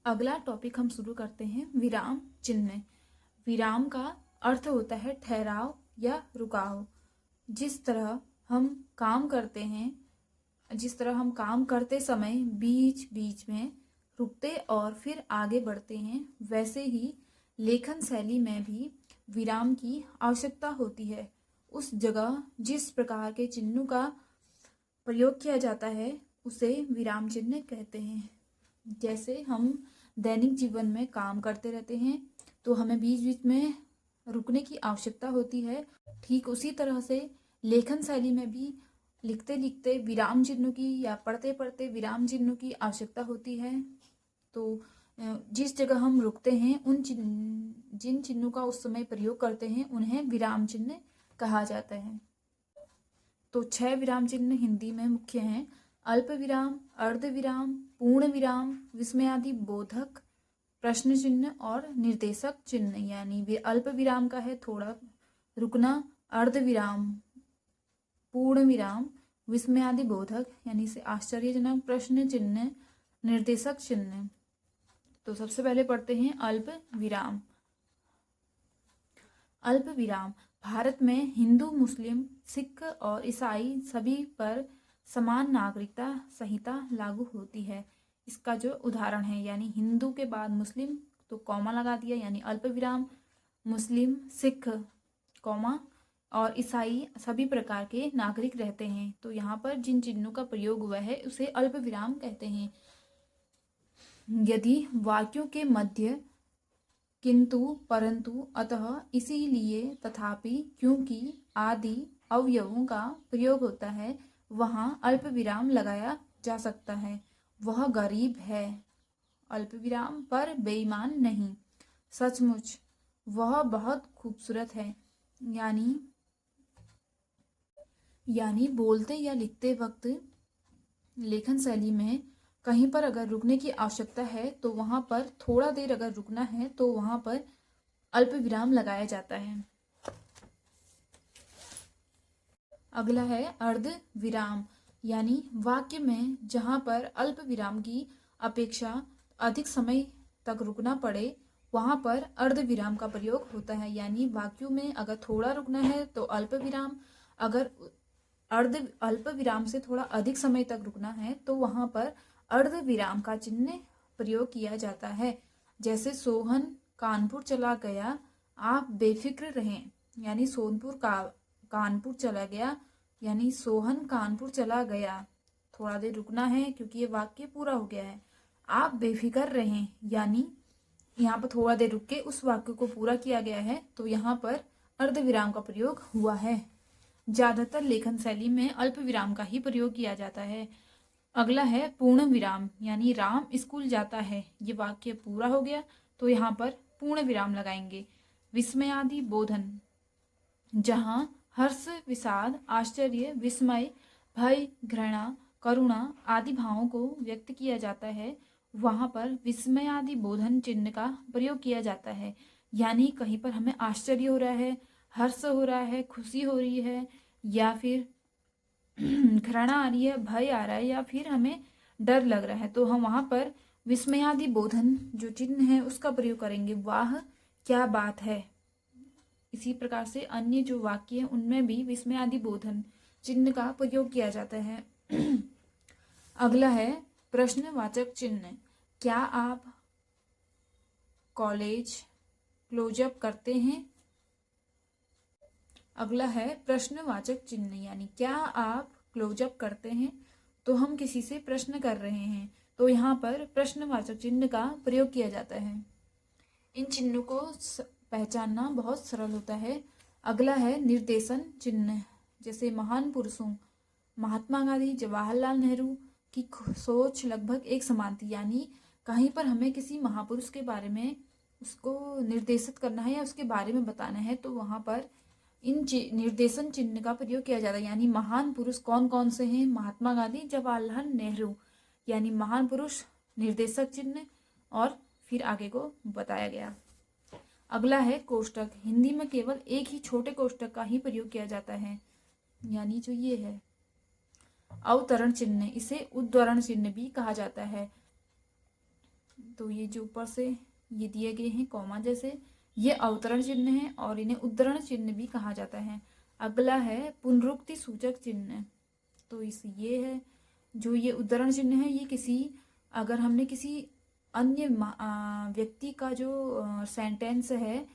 अगला टॉपिक हम शुरू करते हैं विराम चिन्ह। विराम का अर्थ होता है ठहराव या रुकाव। जिस तरह हम काम करते हैं, जिस तरह हम काम करते समय बीच बीच में रुकते और फिर आगे बढ़ते हैं, वैसे ही लेखन शैली में भी विराम की आवश्यकता होती है। उस जगह जिस प्रकार के चिन्हों का प्रयोग किया जाता है उसे विराम चिन्ह कहते हैं। जैसे हम दैनिक जीवन में काम करते रहते हैं तो हमें बीच बीच में रुकने की आवश्यकता होती है। ठीक उसी तरह से लेखन शैली में भी लिखते लिखते विराम चिन्हों की या पढ़ते पढ़ते विराम चिन्हों की आवश्यकता होती है। तो जिस जगह हम रुकते हैं जिन चिन्हों का उस समय प्रयोग करते हैं उन्हें विराम चिन्ह कहा जाता है। तो 6 विराम चिन्ह हिंदी में मुख्य हैं: अल्प विराम, अर्ध विराम, पूर्ण विराम, विस्मयादि बोधक, प्रश्न चिन्ह और निर्देशक चिन्ह। यानी अल्प विराम का है थोड़ा रुकना, अर्ध विराम पूर्ण विराम, विस्मयादि बोधक यानी से आश्चर्यजनक, प्रश्न चिन्ह, निर्देशक चिन्ह। तो सबसे पहले पढ़ते हैं अल्प विराम। अल्प विराम भारत में हिंदू, मुस्लिम, सिख और ईसाई सभी पर समान नागरिकता संहिता लागू होती है। इसका जो उदाहरण है, यानी हिंदू के बाद मुस्लिम तो कॉमा लगा दिया यानी अल्प विराम, मुस्लिम, सिख कॉमा और ईसाई सभी प्रकार के नागरिक रहते हैं। तो यहाँ पर जिन चिन्हों का प्रयोग हुआ है उसे अल्प विराम कहते हैं। यदि वाक्यों के मध्य किंतु, परंतु, अतः, इसीलिए, तथापि, क्योंकि आदि अवयवों का प्रयोग होता है वहां अल्प विराम लगाया जा सकता है। वह गरीब है अल्प विराम पर बेईमान नहीं। सचमुच वह बहुत खूबसूरत है यानी बोलते या लिखते वक्त लेखन शैली में कहीं पर अगर रुकने की आवश्यकता है तो वहां पर थोड़ा देर अगर रुकना है तो वहां पर अल्प विराम लगाया जाता है। अगला है अर्ध विराम, यानी वाक्य में जहां पर अल्प विराम की अपेक्षा अधिक समय तक रुकना पड़े वहां पर अर्ध विराम का प्रयोग होता है। यानी वाक्यों में अगर थोड़ा रुकना है तो अल्प विराम, अगर अल्प विराम से थोड़ा अधिक समय तक रुकना है तो वहां पर अर्ध विराम का चिन्ह प्रयोग किया जाता है। जैसे सोहन कानपुर चला गया, आप बेफिक्र रहें। यानी कानपुर चला गया, यानी सोहन कानपुर चला गया। थोड़ा देर रुकना है क्योंकि ये वाक्य पूरा हो गया है। आप बेफिक्र रहें, यानी यहाँ पर थोड़ा देर रुक के उस वाक्य को पूरा किया गया है तो यहाँ पर अर्ध विराम का प्रयोग हुआ है। ज्यादातर लेखन शैली में अल्प विराम का ही प्रयोग किया जाता है। अगला है पूर्ण विराम, यानी राम स्कूल जाता है। ये वाक्य पूरा हो गया तो यहाँ पर पूर्ण विराम लगाएंगे। विस्मयादि बोधन, जहाँ हर्ष, विषाद, आश्चर्य, विस्मय, भय, घृणा, करुणा आदि भावों को व्यक्त किया जाता है वहां पर विस्मयादि बोधन चिन्ह का प्रयोग किया जाता है। यानी कहीं पर हमें आश्चर्य हो रहा है, हर्ष हो रहा है, खुशी हो रही है, या फिर घृणा आ रही है, भय आ रहा है, या फिर हमें डर लग रहा है तो हम वहां पर विस्मयादि बोधन जो चिन्ह है उसका प्रयोग करेंगे। वाह क्या बात है। इसी प्रकार से अन्य जो वाक्य है उनमें भी विस्मयादि बोधन चिन्ह का प्रयोग किया जाता है। अगला है प्रश्नवाचक चिन्ह। क्या आप कॉलेज क्लोजअप करते हैं? अगला है प्रश्नवाचक चिन्ह, यानी क्या आप क्लोजअप करते हैं? तो हम किसी से प्रश्न कर रहे हैं तो यहाँ पर प्रश्नवाचक चिन्ह का प्रयोग किया जाता है। इन चिन्हों को पहचानना बहुत सरल होता है। अगला है निर्देशन चिन्ह। जैसे महान पुरुषों महात्मा गांधी, जवाहरलाल नेहरू की सोच लगभग एक समान थी। यानी कहीं पर हमें किसी महापुरुष के बारे में उसको निर्देशित करना है या उसके बारे में बताना है तो वहां पर इन निर्देशन चिन्ह का प्रयोग किया जाता है। यानी महान पुरुष कौन कौन से हैं? महात्मा गांधी, जवाहरलाल नेहरू, यानी महान पुरुष निर्देशक चिन्ह और फिर आगे को बताया गया। अगला है कोष्टक। हिंदी में केवल एक ही छोटे कोष्टक का ही प्रयोग किया जाता है, यानी जो ये है अवतरण चिन्ह, इसे उद्धरण चिन्ह भी कहा जाता है। तो ये जो ऊपर से ये दिए गए हैं कॉमा जैसे, ये अवतरण चिन्ह है और इन्हें उद्धरण चिन्ह भी कहा जाता है। अगला है पुनरुक्ति सूचक चिन्ह। तो इस ये है जो ये उद्धरण चिन्ह है, ये किसी अगर हमने किसी अन्य व्यक्ति का जो सेंटेंस है,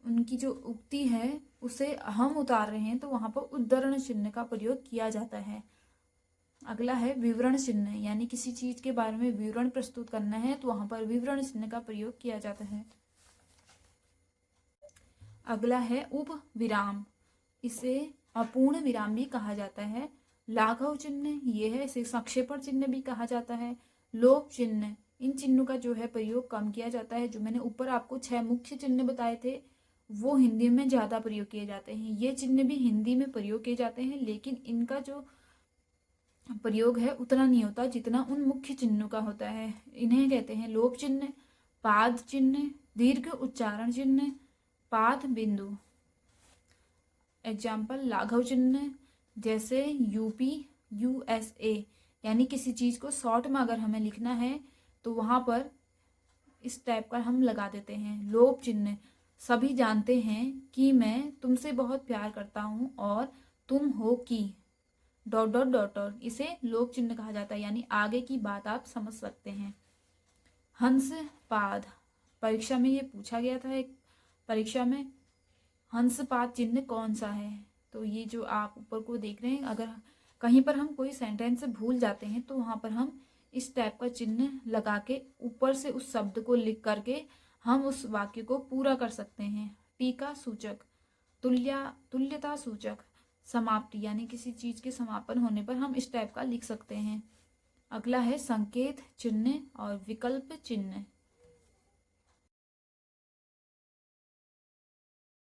उनकी जो उक्ति है उसे हम उतार रहे हैं तो वहाँ पर उद्धरण चिन्ह का प्रयोग किया जाता है। अगला है विवरण चिन्ह, यानी किसी चीज के बारे में विवरण प्रस्तुत करना है तो वहां पर विवरण चिन्ह का प्रयोग किया जाता है। अगला है उप विराम, इसे अपूर्ण विराम भी कहा जाता है। लाघव चिन्ह ये है, इसे संक्षेपण चिन्ह भी कहा जाता है। लोप चिन्ह, इन चिन्हों का जो है प्रयोग कम किया जाता है। जो मैंने ऊपर आपको 6 मुख्य चिन्ह बताए थे वो हिंदी में ज्यादा प्रयोग किए जाते हैं। ये चिन्ह भी हिंदी में प्रयोग किए जाते हैं, लेकिन इनका जो प्रयोग है उतना नहीं होता जितना उन मुख्य चिन्हों का होता है। इन्हें कहते हैं लोप चिन्ह, पाद चिन्ह, दीर्घ उच्चारण चिन्ह, पाद बिंदु। एग्जाम्पल लाघव चिन्ह जैसे यूपी, यूएसए, यानी किसी चीज को शॉर्ट में अगर हमें लिखना है तो वहां पर इस टाइप का हम लगा देते हैं। लोप चिन्ह, सभी जानते हैं कि मैं तुमसे बहुत प्यार करता हूं और तुम हो कि डॉट डॉट डॉट डॉट, इसे लोप चिन्ह कहा जाता है, यानी आगे की बात आप समझ सकते हैं। हंस पाद, परीक्षा में ये पूछा गया था एक परीक्षा में, हंस पाद चिन्ह कौन सा है। तो ये जो आप ऊपर को देख रहे हैं, अगर कहीं पर हम कोई सेंटेंस भूल जाते हैं तो वहां पर हम इस टाइप का चिन्ह लगा के ऊपर से उस शब्द को लिख करके हम उस वाक्य को पूरा कर सकते हैं। टीका सूचक, तुल्यता सूचक, समाप्ति, यानी किसी चीज के समापन होने पर हम इस टाइप का लिख सकते हैं। अगला है संकेत चिन्ह और विकल्प चिन्ह।